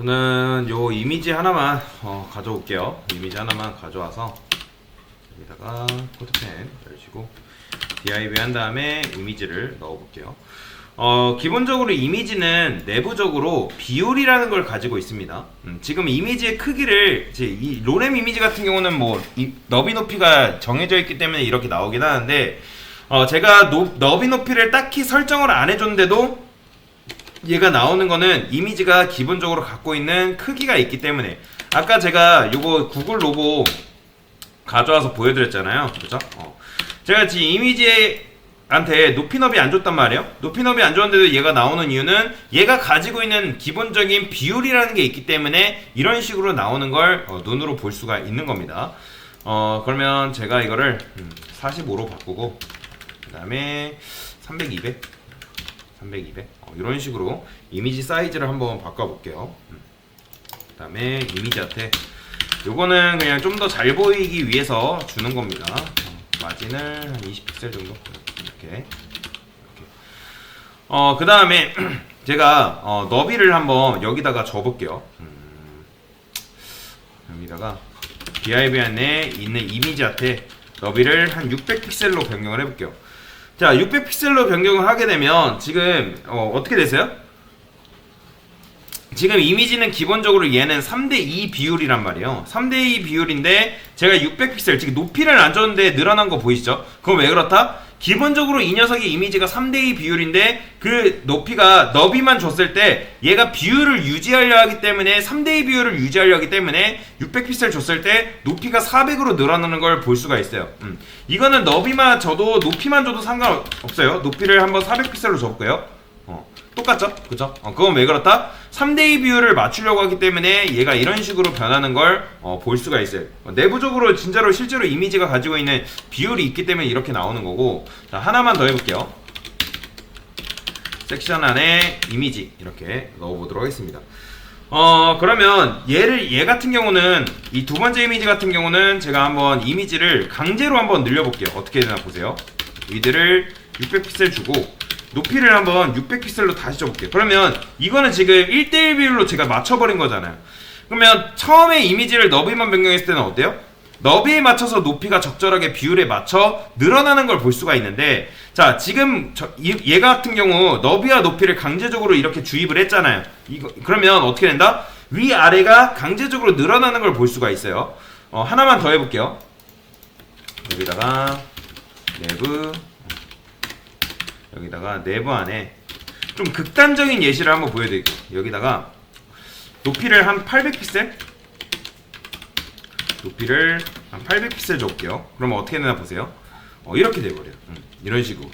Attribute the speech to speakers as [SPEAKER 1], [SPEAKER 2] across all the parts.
[SPEAKER 1] 저는 요 이미지 하나만 가져올게요. 이미지 하나만 가져와서 여기다가 코드펜 열시고 div 한 다음에 이미지를 넣어볼게요. 기본적으로 이미지는 내부적으로 비율이라는 걸 가지고 있습니다. 지금 이미지의 크기를 이 로렘 이미지 같은 경우는 뭐 너비 높이가 정해져 있기 때문에 이렇게 나오긴 하는데 제가 너비 높이를 딱히 설정을 안 해줬는데도 얘가 나오는 거는 이미지가 기본적으로 갖고 있는 크기가 있기 때문에 아까 제가 요거 구글 로고 가져와서 보여드렸잖아요. 그죠? 제가 지금 이미지한테 높이 너비 안 줬단 말이에요. 높이 너비 안 줬는데도 얘가 나오는 이유는 얘가 가지고 있는 기본적인 비율이라는 게 있기 때문에 이런 식으로 나오는 걸 눈으로 볼 수가 있는 겁니다. 그러면 제가 이거를 45로 바꾸고 그 다음에 300, 200 이런 식으로 이미지 사이즈를 한번 바꿔볼게요. 그 다음에 이미지한테 요거는 그냥 좀 더 잘 보이기 위해서 주는 겁니다. 마진을 한 20픽셀 정도 이렇게. 그 다음에 제가 너비를 한번 여기다가 줘볼게요. 여기다가 div 안에 있는 이미지한테 너비를 한 600픽셀로 변경을 해볼게요. 자, 600픽셀로 변경을 하게 되면 지금 어떻게 되세요? 지금 이미지는 기본적으로 얘는 3대2 비율이란 말이에요. 3대2 비율인데 제가 600픽셀, 즉 높이를 안 줬는데 늘어난 거 보이시죠? 그럼 왜 그렇다? 기본적으로 이 녀석의 이미지가 3대2 비율인데 그 높이가 너비만 줬을 때 얘가 비율을 유지하려 하기 때문에 3대2 비율을 유지하려 하기 때문에 600픽셀 줬을 때 높이가 400으로 늘어나는 걸 볼 수가 있어요. 이거는 너비만 줘도 높이만 줘도 상관없어요. 높이를 한번 400픽셀로 줘볼게요. 똑같죠? 그죠? 그건 왜 그렇다? 3대2 비율을 맞추려고 하기 때문에 얘가 이런 식으로 변하는 걸 볼 수가 있어요. 내부적으로 진짜로 실제로 이미지가 가지고 있는 비율이 있기 때문에 이렇게 나오는 거고. 자, 하나만 더 해볼게요. 섹션 안에 이미지 이렇게 넣어보도록 하겠습니다. 그러면 얘 같은 경우는 이 두 번째 이미지 같은 경우는 제가 한번 이미지를 강제로 한번 늘려볼게요. 어떻게 되나 보세요. 위드를 600픽셀 주고 높이를 한번 600픽셀로 다시 줘볼게요. 그러면 이거는 지금 1대1 비율로 제가 맞춰버린 거잖아요. 그러면 처음에 이미지를 너비만 변경했을 때는 어때요? 너비에 맞춰서 높이가 적절하게 비율에 맞춰 늘어나는 걸 볼 수가 있는데, 자, 지금 얘 같은 경우 너비와 높이를 강제적으로 이렇게 주입을 했잖아요. 그러면 어떻게 된다? 위아래가 강제적으로 늘어나는 걸 볼 수가 있어요. 하나만 더 해볼게요. 여기다가 내부 안에 좀 극단적인 예시를 한번 보여드릴게요. 여기다가 높이를 한 800픽셀 줘볼게요. 그러면 어떻게 되나 보세요. 이렇게 돼버려요. 이런 식으로.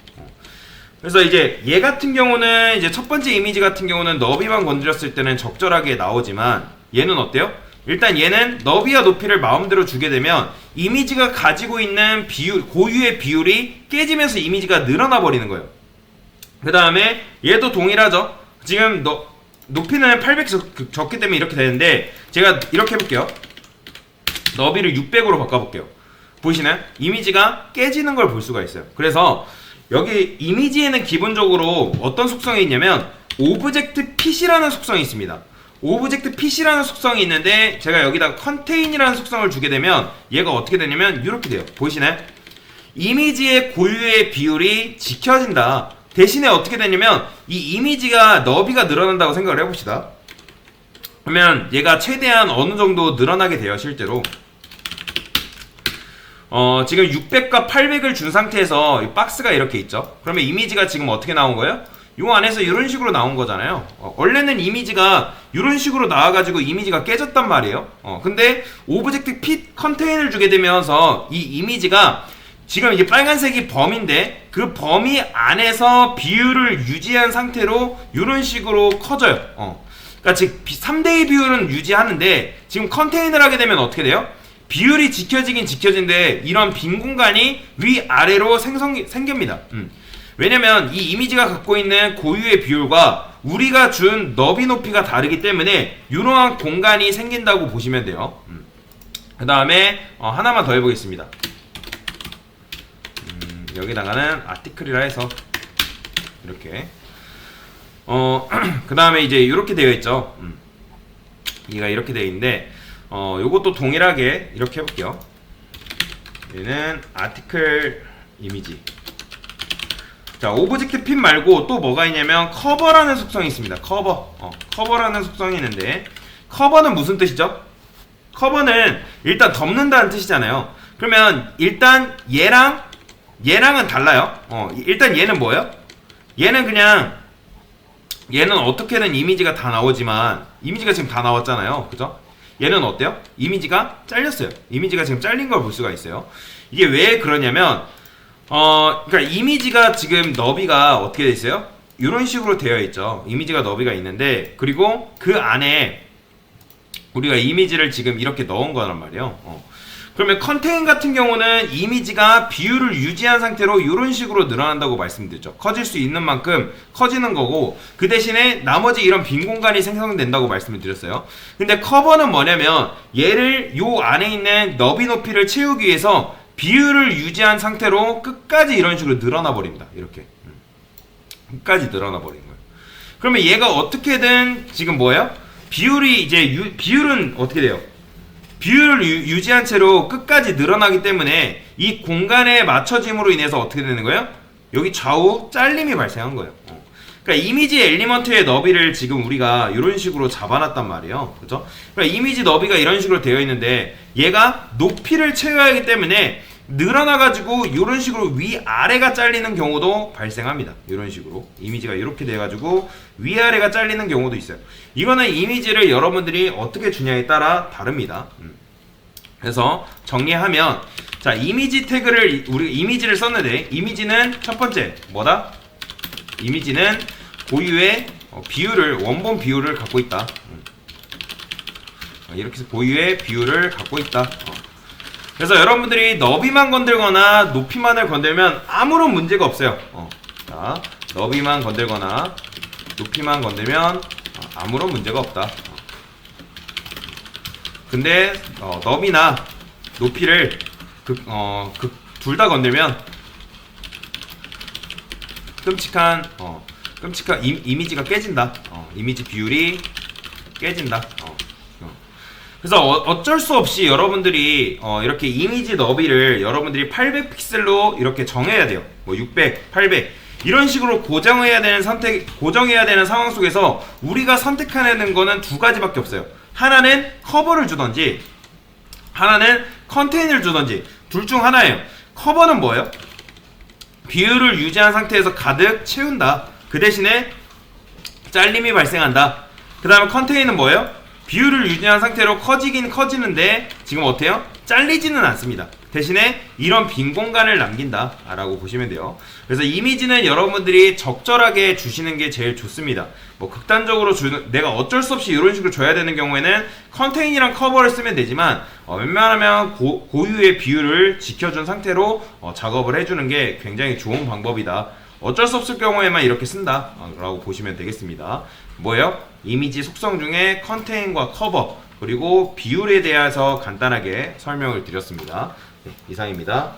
[SPEAKER 1] 그래서 이제 얘 같은 경우는 이제 첫 번째 이미지 같은 경우는 너비만 건드렸을 때는 적절하게 나오지만 얘는 어때요? 일단 얘는 너비와 높이를 마음대로 주게 되면 이미지가 가지고 있는 고유의 비율이 깨지면서 이미지가 늘어나 버리는 거예요. 그 다음에 얘도 동일하죠. 지금 높이는 800 적기 때문에 이렇게 되는데 제가 이렇게 해볼게요. 너비를 600으로 바꿔볼게요. 보이시나요? 이미지가 깨지는 걸 볼 수가 있어요. 그래서 여기 이미지에는 기본적으로 어떤 속성이 있냐면 오브젝트 핏이라는 속성이 있습니다. 오브젝트 핏이라는 속성이 있는데 제가 여기다가 컨테인이라는 속성을 주게 되면 얘가 어떻게 되냐면 이렇게 돼요. 보이시나요? 이미지의 고유의 비율이 지켜진다. 대신에 어떻게 되냐면 이 이미지가 너비가 늘어난다고 생각을 해봅시다. 그러면 얘가 최대한 어느 정도 늘어나게 돼요. 실제로 지금 600과 800을 준 상태에서 이 박스가 이렇게 있죠. 그러면 이미지가 지금 어떻게 나온 거예요? 요 안에서 이런 식으로 나온 거잖아요. 원래는 이미지가 이런 식으로 나와가지고 이미지가 깨졌단 말이에요. 근데 오브젝트 핏 컨테인을 주게 되면서 이 이미지가 지금 이게 빨간색이 범위인데 그 범위 안에서 비율을 유지한 상태로 이런 식으로 커져요. 그러니까 즉 3대2 비율은 유지하는데 지금 컨테인을 하게 되면 어떻게 돼요? 비율이 지켜지긴 지켜진데 이런 빈 공간이 위아래로 생깁니다. 왜냐면 이 이미지가 갖고 있는 고유의 비율과 우리가 준 너비 높이가 다르기 때문에 이러한 공간이 생긴다고 보시면 돼요. 그 다음에 하나만 더 해보겠습니다. 여기다가는 아티클이라 해서 이렇게 그 다음에 이제 이렇게 되어 있죠. 얘가 이렇게 돼 있는데 요것도 동일하게 이렇게 해볼게요. 얘는 아티클 이미지. 자, 오브젝트 핀 말고 또 뭐가 있냐면 커버라는 속성이 있습니다. 커버라는 속성이 있는데, 커버는 무슨 뜻이죠? 커버는 일단 덮는다는 뜻이잖아요. 그러면 일단 얘랑은 달라요. 일단 얘는 뭐예요? 얘는 어떻게든 이미지가 다 나오지만, 이미지가 지금 다 나왔잖아요. 그죠? 얘는 어때요? 이미지가 잘렸어요. 이미지가 지금 잘린 걸 볼 수가 있어요. 이게 왜 그러냐면, 그러니까 이미지가 지금 너비가 어떻게 돼 있어요? 이런 식으로 되어 있죠. 이미지가 너비가 있는데, 그리고 그 안에 우리가 이미지를 지금 이렇게 넣은 거란 말이에요. 그러면 컨테인 같은 경우는 이미지가 비율을 유지한 상태로 이런 식으로 늘어난다고 말씀드렸죠. 커질 수 있는 만큼 커지는 거고, 그 대신에 나머지 이런 빈 공간이 생성된다고 말씀을 드렸어요. 근데 커버는 뭐냐면 얘를 요 안에 있는 너비 높이를 채우기 위해서 비율을 유지한 상태로 끝까지 이런 식으로 늘어나 버립니다. 이렇게 끝까지 늘어나 버리는 거예요. 그러면 얘가 어떻게든 지금 뭐예요? 비율이 이제 비율은 어떻게 돼요? 비율을 유지한 채로 끝까지 늘어나기 때문에 이 공간에 맞춰짐으로 인해서 어떻게 되는 거예요? 여기 좌우 잘림이 발생한 거예요. 그러니까 이미지 엘리먼트의 너비를 지금 우리가 이런 식으로 잡아놨단 말이에요. 그죠? 그러니까 이미지 너비가 이런 식으로 되어 있는데 얘가 높이를 채워야 하기 때문에 늘어나가지고 이런 식으로 위아래가 잘리는 경우도 발생합니다. 이런 식으로 이미지가 이렇게 돼가지고 위아래가 잘리는 경우도 있어요. 이거는 이미지를 여러분들이 어떻게 주냐에 따라 다릅니다. 그래서 정리하면, 자, 이미지 태그를 우리 이미지를 썼는데, 이미지는 첫 번째 뭐다? 이미지는 고유의 비율을, 원본 비율을 갖고 있다. 이렇게 해서 고유의 비율을 갖고 있다. 그래서 여러분들이 너비만 건들거나 높이만을 건들면 아무런 문제가 없어요. 자, 너비만 건들거나 높이만 건들면 아무런 문제가 없다. 근데 너비나 높이를 둘 다 건들면 끔찍한 이미지가 깨진다. 이미지 비율이 깨진다. 그래서 어쩔 수 없이 여러분들이 이렇게 이미지 너비를 여러분들이 800픽셀로 이렇게 정해야 돼요. 뭐 600, 800 이런 식으로 고정해야 되는 상황 속에서 우리가 선택하는 거는 두 가지밖에 없어요. 하나는 커버를 주던지, 하나는 컨테인을 주던지, 둘 중 하나예요. 커버는 뭐예요? 비율을 유지한 상태에서 가득 채운다. 그 대신에 잘림이 발생한다. 그 다음에 컨테인은 뭐예요? 비율을 유지한 상태로 커지긴 커지는데 지금 어때요? 잘리지는 않습니다. 대신에 이런 빈 공간을 남긴다 라고 보시면 돼요. 그래서 이미지는 여러분들이 적절하게 주시는 게 제일 좋습니다. 뭐 극단적으로 내가 어쩔 수 없이 이런 식으로 줘야 되는 경우에는 컨테인이랑 커버를 쓰면 되지만 웬만하면 고유의 비율을 지켜준 상태로 작업을 해주는 게 굉장히 좋은 방법이다. 어쩔 수 없을 경우에만 이렇게 쓴다 라고 보시면 되겠습니다. 뭐예요? 이미지 속성 중에 컨테인과 커버 그리고 비율에 대해서 간단하게 설명을 드렸습니다. 네, 이상입니다.